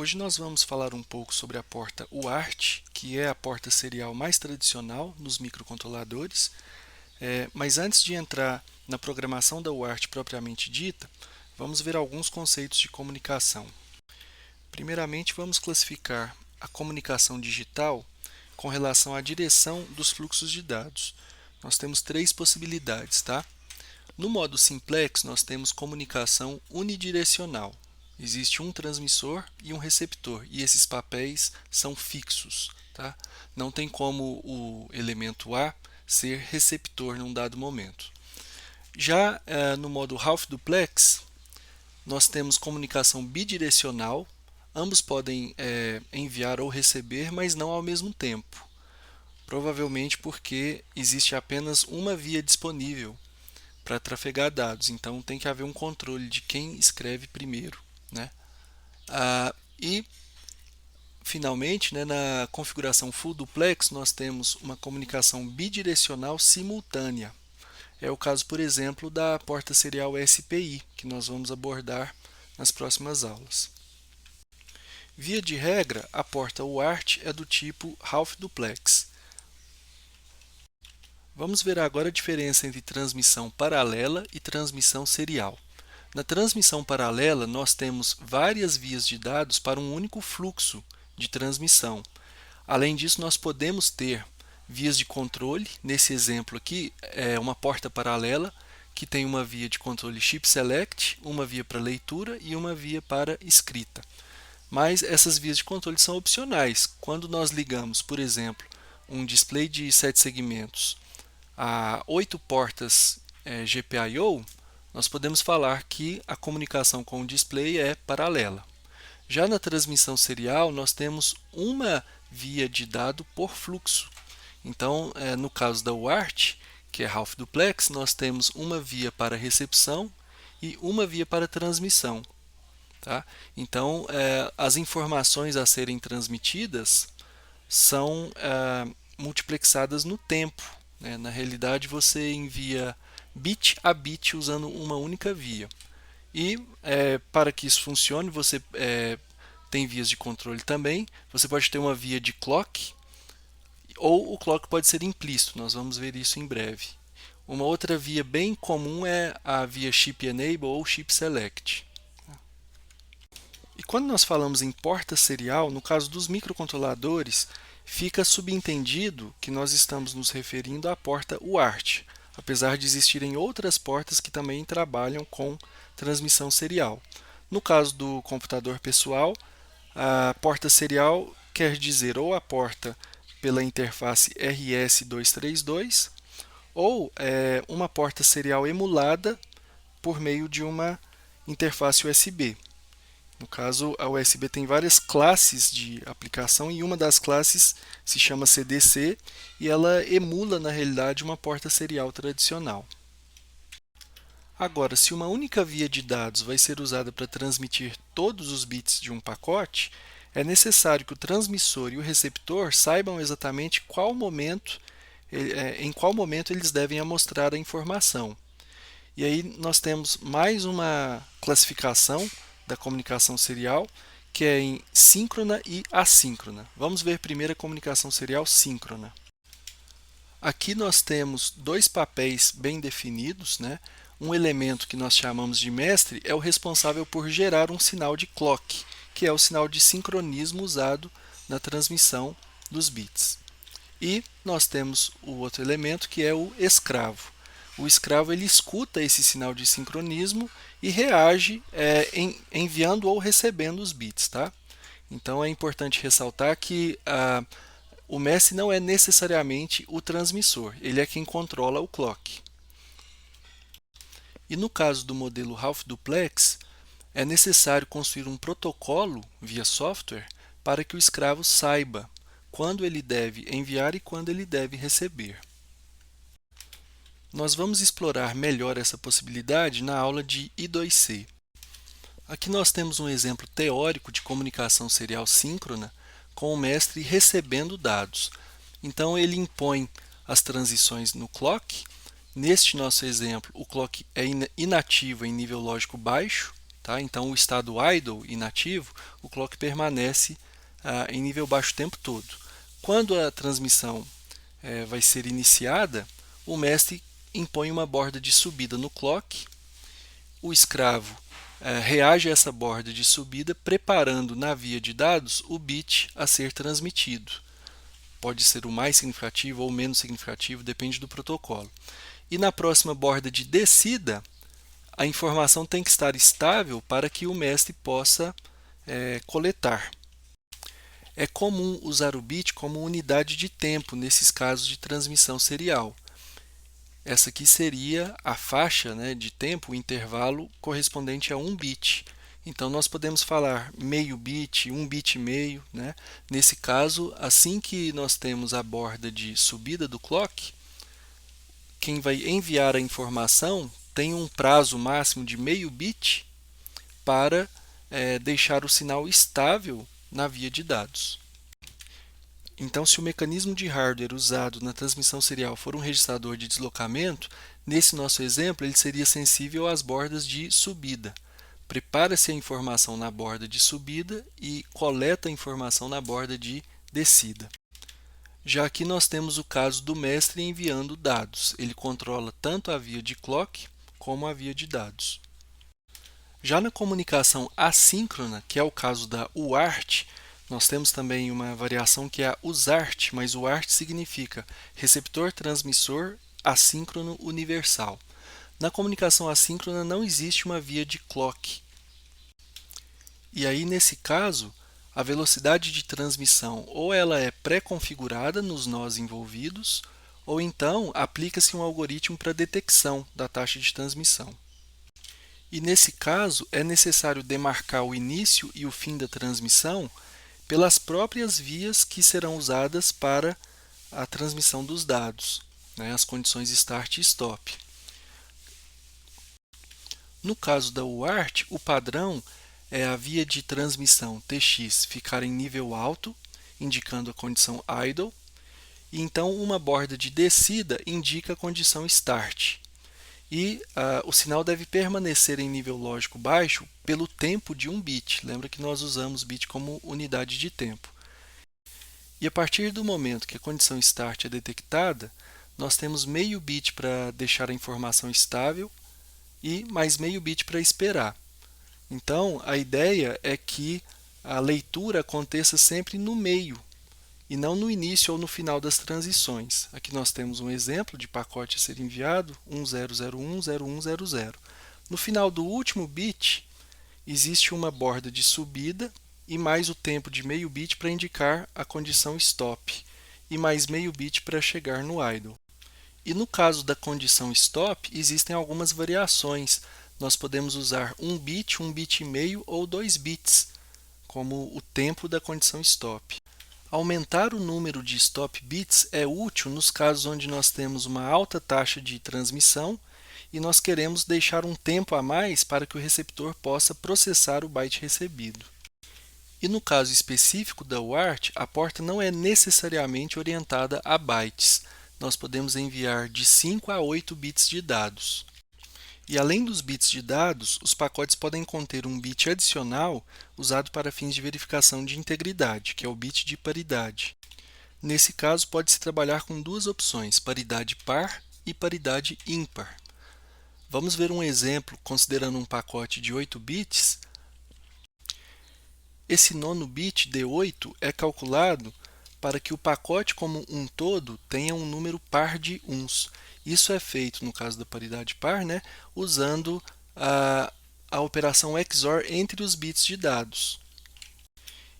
Hoje nós vamos falar um pouco sobre a porta UART, que é a porta serial mais tradicional nos microcontroladores. Mas antes de entrar na programação da UART propriamente dita, vamos ver alguns conceitos de comunicação. Primeiramente, vamos classificar a comunicação digital com relação à direção dos fluxos de dados. Nós temos três possibilidades, tá? No modo simplex, nós temos comunicação unidirecional. Existe um transmissor e um receptor, e esses papéis são fixos, tá? Não tem como o elemento A ser receptor num dado momento. Já no modo half duplex, nós temos comunicação bidirecional. Ambos podem enviar ou receber, mas não ao mesmo tempo. Provavelmente porque existe apenas uma via disponível para trafegar dados, então tem que haver um controle de quem escreve primeiro, né? E finalmente, né, na configuração full duplex, nós temos uma comunicação bidirecional simultânea. É o caso, por exemplo, da porta serial SPI, que nós vamos abordar nas próximas aulas. Via de regra, a porta UART é do tipo half duplex. Vamos ver agora a diferença entre transmissão paralela e transmissão serial. Na transmissão paralela, nós temos várias vias de dados para um único fluxo de transmissão. Além disso, nós podemos ter vias de controle. Nesse exemplo aqui, é uma porta paralela que tem uma via de controle chip select, uma via para leitura e uma via para escrita. Mas essas vias de controle são opcionais. Quando nós ligamos, por exemplo, um display de 7 segmentos a 8 portas GPIO, nós podemos falar que a comunicação com o display é paralela. Já na transmissão serial, nós temos uma via de dado por fluxo. Então, no caso da UART, que é half duplex, nós temos uma via para recepção e uma via para transmissão. Tá? Então, as informações a serem transmitidas são multiplexadas no tempo. Na realidade, você envia bit a bit usando uma única via. E para que isso funcione, você tem vias de controle também. Você pode ter uma via de clock, ou o clock pode ser implícito. Nós vamos ver isso em breve. Uma outra via bem comum é a via chip enable ou chip select. E quando nós falamos em porta serial, no caso dos microcontroladores, fica subentendido que nós estamos nos referindo à porta UART, apesar de existirem outras portas que também trabalham com transmissão serial. No caso do computador pessoal, a porta serial quer dizer ou a porta pela interface RS232 ou uma porta serial emulada por meio de uma interface USB. No caso, a USB tem várias classes de aplicação e uma das classes se chama CDC e ela emula, na realidade, uma porta serial tradicional. Agora, se uma única via de dados vai ser usada para transmitir todos os bits de um pacote, é necessário que o transmissor e o receptor saibam exatamente em qual momento eles devem amostrar a informação. E aí nós temos mais uma classificação da comunicação serial, que é em síncrona e assíncrona. Vamos ver primeiro a comunicação serial síncrona. Aqui nós temos dois papéis bem definidos, né? Um elemento que nós chamamos de mestre é o responsável por gerar um sinal de clock, que é o sinal de sincronismo usado na transmissão dos bits. E nós temos o outro elemento que é o escravo. O escravo ele escuta esse sinal de sincronismo e reage enviando ou recebendo os bits. Tá? Então é importante ressaltar que o mestre não é necessariamente o transmissor, ele é quem controla o clock. E no caso do modelo half duplex, é necessário construir um protocolo via software para que o escravo saiba quando ele deve enviar e quando ele deve receber. Nós vamos explorar melhor essa possibilidade na aula de I2C. Aqui nós temos um exemplo teórico de comunicação serial síncrona com o mestre recebendo dados. Então ele impõe as transições no clock. Neste nosso exemplo, o clock é inativo em nível lógico baixo, tá? Então, o estado idle, inativo, o clock permanece em nível baixo o tempo todo. Quando a transmissão vai ser iniciada, o mestre impõe uma borda de subida no clock, o escravo reage a essa borda de subida, preparando na via de dados o bit a ser transmitido. Pode ser o mais significativo ou menos significativo, depende do protocolo. E na próxima borda de descida, a informação tem que estar estável para que o mestre possa coletar. É comum usar o bit como unidade de tempo nesses casos de transmissão serial. Essa aqui seria a faixa, né, de tempo, o intervalo correspondente a 1 bit. Então, nós podemos falar meio bit, 1 bit e meio. Né? Nesse caso, assim que nós temos a borda de subida do clock, quem vai enviar a informação tem um prazo máximo de meio bit para deixar o sinal estável na via de dados. Então, se o mecanismo de hardware usado na transmissão serial for um registrador de deslocamento, nesse nosso exemplo ele seria sensível às bordas de subida. Prepara-se a informação na borda de subida e coleta a informação na borda de descida. Já aqui nós temos o caso do mestre enviando dados. Ele controla tanto a via de clock como a via de dados. Já na comunicação assíncrona, que é o caso da UART, nós temos também uma variação que é a USART, mas UART significa receptor-transmissor assíncrono universal. Na comunicação assíncrona não existe uma via de clock. E aí, nesse caso, a velocidade de transmissão ou ela é pré-configurada nos nós envolvidos, ou então aplica-se um algoritmo para detecção da taxa de transmissão. E nesse caso, é necessário demarcar o início e o fim da transmissão pelas próprias vias que serão usadas para a transmissão dos dados, né, as condições start e stop. No caso da UART, o padrão é a via de transmissão TX ficar em nível alto, indicando a condição idle, e então uma borda de descida indica a condição start. E o sinal deve permanecer em nível lógico baixo pelo tempo de 1 bit. Lembra que nós usamos bit como unidade de tempo. E a partir do momento que a condição start é detectada, nós temos meio bit para deixar a informação estável e mais meio bit para esperar. Então, a ideia é que a leitura aconteça sempre no meio e não no início ou no final das transições. Aqui nós temos um exemplo de pacote a ser enviado, 10010100. No final do último bit, existe uma borda de subida e mais o tempo de meio bit para indicar a condição stop e mais meio bit para chegar no idle. E no caso da condição stop, existem algumas variações. Nós podemos usar 1 bit e meio ou 2 bits como o tempo da condição stop. Aumentar o número de stop bits é útil nos casos onde nós temos uma alta taxa de transmissão e nós queremos deixar um tempo a mais para que o receptor possa processar o byte recebido. E no caso específico da UART, a porta não é necessariamente orientada a bytes. Nós podemos enviar de 5 a 8 bits de dados. E além dos bits de dados, os pacotes podem conter um bit adicional usado para fins de verificação de integridade, que é o bit de paridade. Nesse caso, pode-se trabalhar com duas opções, paridade par e paridade ímpar. Vamos ver um exemplo considerando um pacote de 8 bits. Esse nono bit, D8, é calculado para que o pacote como um todo tenha um número par de uns. Isso é feito, no caso da paridade par, né, usando a operação XOR entre os bits de dados.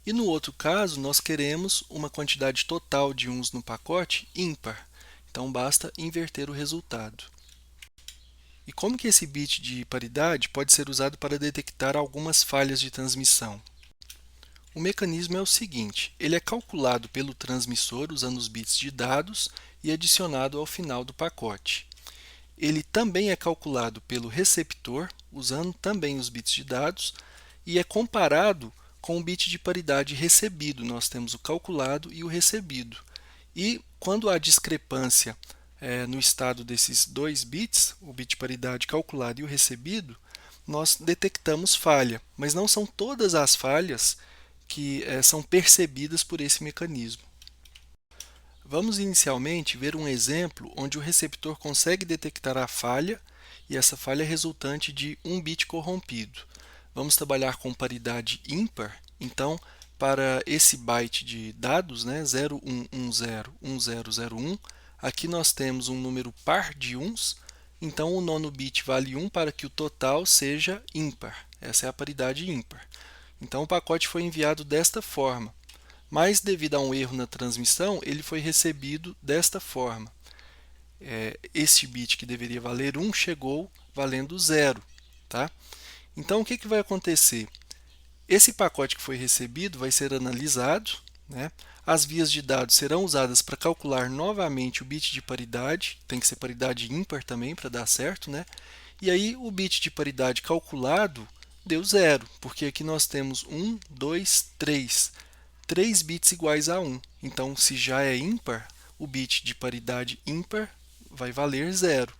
E no outro caso, nós queremos uma quantidade total de uns no pacote ímpar. Então, basta inverter o resultado. E como que esse bit de paridade pode ser usado para detectar algumas falhas de transmissão? O mecanismo é o seguinte, ele é calculado pelo transmissor usando os bits de dados e adicionado ao final do pacote. Ele também é calculado pelo receptor, usando também os bits de dados, e é comparado com o bit de paridade recebido. Nós temos o calculado e o recebido. E quando há discrepância no estado desses dois bits, o bit de paridade calculado e o recebido, nós detectamos falha, mas não são todas as falhas que são percebidas por esse mecanismo. Vamos inicialmente ver um exemplo onde o receptor consegue detectar a falha e essa falha é resultante de um bit corrompido. Vamos trabalhar com paridade ímpar, então para esse byte de dados, né, 01101001, aqui nós temos um número par de uns, então o nono bit vale 1 para que o total seja ímpar. Essa é a paridade ímpar. Então o pacote foi enviado desta forma. Mas, devido a um erro na transmissão, ele foi recebido desta forma. Este bit que deveria valer 1 chegou valendo 0. Tá? Então, o que vai acontecer? Esse pacote que foi recebido vai ser analisado, né? As vias de dados serão usadas para calcular novamente o bit de paridade, tem que ser paridade ímpar também para dar certo, né? E aí o bit de paridade calculado deu 0, porque aqui nós temos 1, 2, 3. 3 bits iguais a 1. Então, se já é ímpar, o bit de paridade ímpar vai valer 0.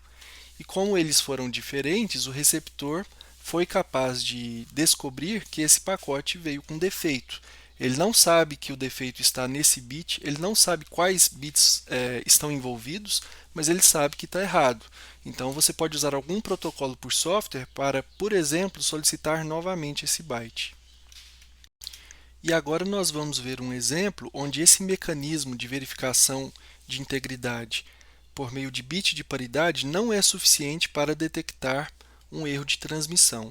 E como eles foram diferentes, o receptor foi capaz de descobrir que esse pacote veio com defeito. Ele não sabe que o defeito está nesse bit, ele não sabe quais bits estão envolvidos, mas ele sabe que está errado. Então, você pode usar algum protocolo por software para, por exemplo, solicitar novamente esse byte. E agora nós vamos ver um exemplo onde esse mecanismo de verificação de integridade por meio de bit de paridade não é suficiente para detectar um erro de transmissão.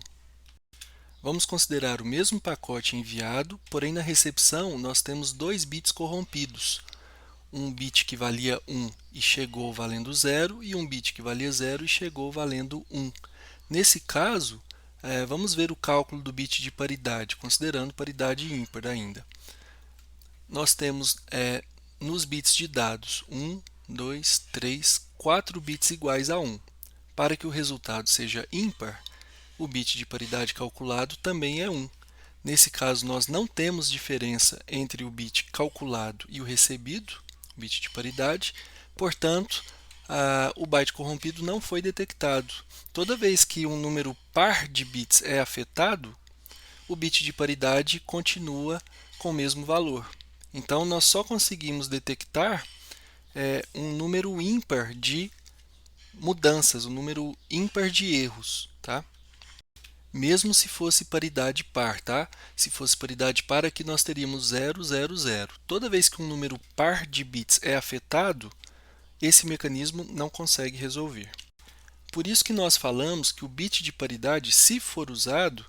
Vamos considerar o mesmo pacote enviado, porém na recepção nós temos dois bits corrompidos. Um bit que valia 1 e chegou valendo 0 e um bit que valia 0 e chegou valendo 1. Nesse caso, vamos ver o cálculo do bit de paridade, considerando paridade ímpar ainda. Nós temos nos bits de dados 1, 2, 3, 4 bits iguais a 1. Para que o resultado seja ímpar, o bit de paridade calculado também é 1. Nesse caso, nós não temos diferença entre o bit calculado e o recebido, o bit de paridade, portanto, o byte corrompido não foi detectado. Toda vez que um número par de bits é afetado, o bit de paridade continua com o mesmo valor. Então, nós só conseguimos detectar um número ímpar de mudanças, um número ímpar de erros, tá? Mesmo se fosse paridade par, tá? Se fosse paridade par, aqui nós teríamos 0, 0, 0. Toda vez que um número par de bits é afetado, esse mecanismo não consegue resolver. Por isso que nós falamos que o bit de paridade, se for usado,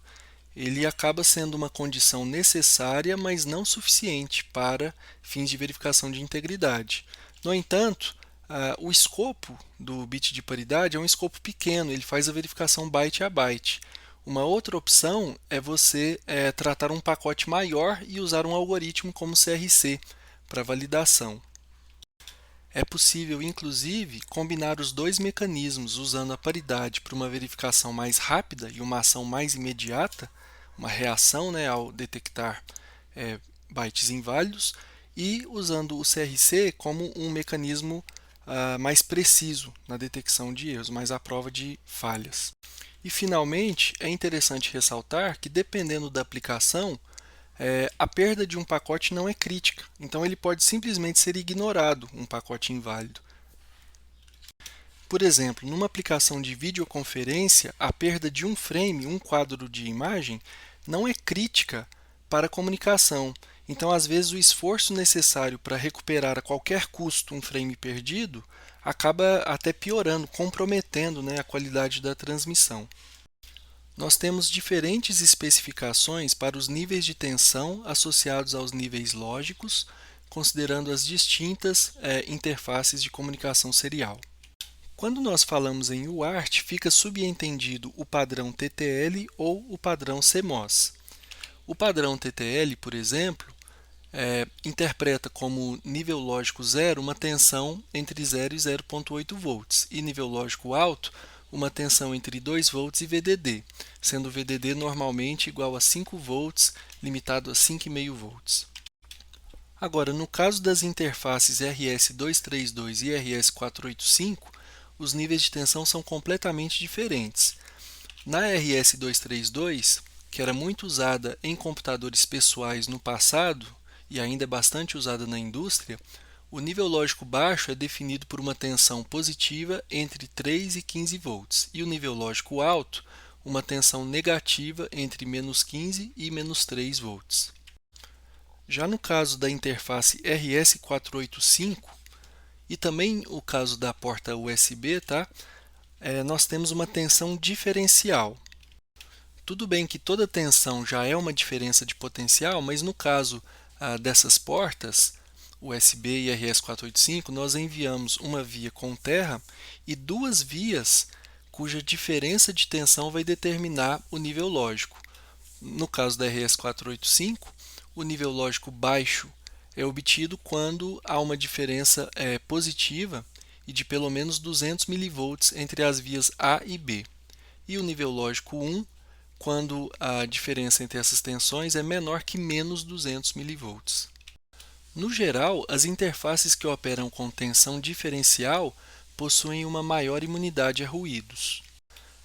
ele acaba sendo uma condição necessária, mas não suficiente para fins de verificação de integridade. No entanto, o escopo do bit de paridade é um escopo pequeno, ele faz a verificação byte a byte. Uma outra opção é você tratar um pacote maior e usar um algoritmo como CRC para validação. É possível, inclusive, combinar os dois mecanismos usando a paridade para uma verificação mais rápida e uma ação mais imediata, uma reação, né, ao detectar bytes inválidos, e usando o CRC como um mecanismo mais preciso na detecção de erros, mais à prova de falhas. E, finalmente, é interessante ressaltar que, dependendo da aplicação, a perda de um pacote não é crítica, então ele pode simplesmente ser ignorado, um pacote inválido. Por exemplo, numa aplicação de videoconferência, a perda de um frame, um quadro de imagem, não é crítica para a comunicação. Então, às vezes, o esforço necessário para recuperar a qualquer custo um frame perdido acaba até piorando, comprometendo, né, a qualidade da transmissão. Nós temos diferentes especificações para os níveis de tensão associados aos níveis lógicos, considerando as distintas interfaces de comunicação serial. Quando nós falamos em UART, fica subentendido o padrão TTL ou o padrão CMOS. O padrão TTL, por exemplo, interpreta como nível lógico 0 uma tensão entre 0 e 0,8 volts, e nível lógico alto uma tensão entre 2 volts e VDD, sendo o VDD normalmente igual a 5 volts, limitado a 5,5 volts. Agora, no caso das interfaces RS-232 e RS-485, os níveis de tensão são completamente diferentes. Na RS-232, que era muito usada em computadores pessoais no passado e ainda é bastante usada na indústria, o nível lógico baixo é definido por uma tensão positiva entre 3 e 15 volts e o nível lógico alto, uma tensão negativa entre -15 e -3 volts. Já no caso da interface RS485 e também o caso da porta USB, tá? Nós temos uma tensão diferencial. Tudo bem que toda tensão já é uma diferença de potencial, mas no caso dessas portas, USB e RS485, nós enviamos uma via com terra e duas vias cuja diferença de tensão vai determinar o nível lógico. No caso da RS485, o nível lógico baixo é obtido quando há uma diferença positiva e de pelo menos 200 mV entre as vias A e B. E o nível lógico 1, quando a diferença entre essas tensões é menor que menos 200 mV. No geral, as interfaces que operam com tensão diferencial possuem uma maior imunidade a ruídos.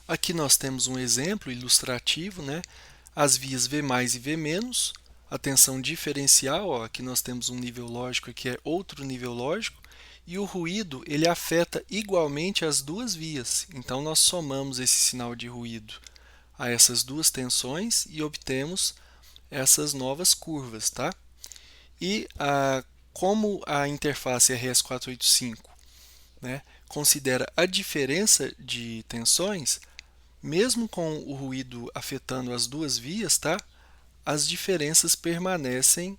Aqui nós temos um exemplo ilustrativo, né? As vias V+ e V-, a tensão diferencial, ó, aqui nós temos um nível lógico, aqui é outro nível lógico, e o ruído ele afeta igualmente as duas vias. Então nós somamos esse sinal de ruído a essas duas tensões e obtemos essas novas curvas, tá? E como a interface RS485, né, considera a diferença de tensões, mesmo com o ruído afetando as duas vias, tá, as diferenças permanecem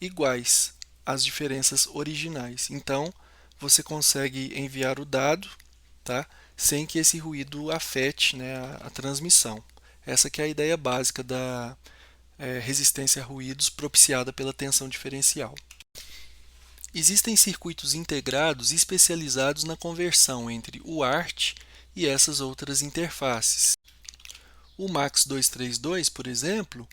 iguais às diferenças originais. Então, você consegue enviar o dado, tá, sem que esse ruído afete, né, a transmissão. Essa que é a ideia básica da resistência a ruídos propiciada pela tensão diferencial. Existem circuitos integrados especializados na conversão entre o ART e essas outras interfaces. O MAX232, por exemplo,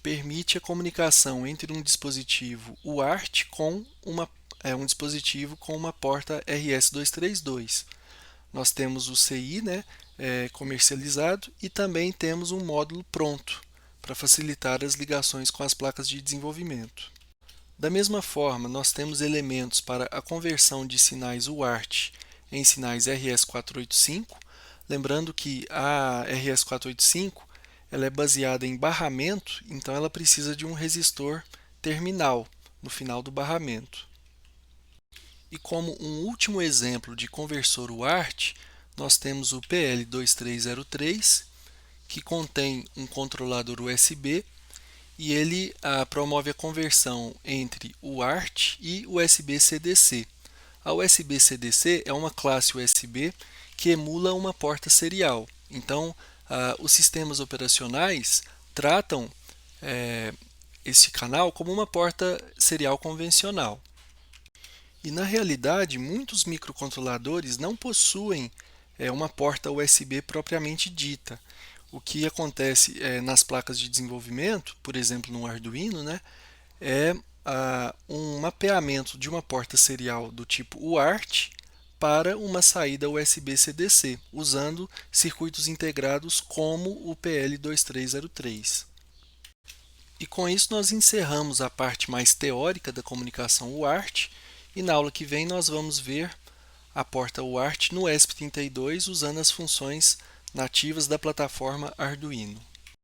permite a comunicação entre um dispositivo UART com um dispositivo com uma porta RS232. Nós temos o CI, né, comercializado, e também temos um módulo pronto para facilitar as ligações com as placas de desenvolvimento. Da mesma forma, nós temos elementos para a conversão de sinais UART em sinais RS485, lembrando que a RS485 ela é baseada em barramento, então ela precisa de um resistor terminal no final do barramento. E como um último exemplo de conversor UART, nós temos o PL2303, que contém um controlador USB e ele promove a conversão entre o UART e USB-CDC. A USB-CDC é uma classe USB que emula uma porta serial. Então, os sistemas operacionais tratam esse canal como uma porta serial convencional. E na realidade, muitos microcontroladores não possuem uma porta USB propriamente dita. O que acontece nas placas de desenvolvimento, por exemplo no Arduino, né, é um mapeamento de uma porta serial do tipo UART para uma saída USB-CDC, usando circuitos integrados como o PL2303. E com isso nós encerramos a parte mais teórica da comunicação UART, e na aula que vem nós vamos ver a porta UART no ESP32 usando as funções nativas da plataforma Arduino.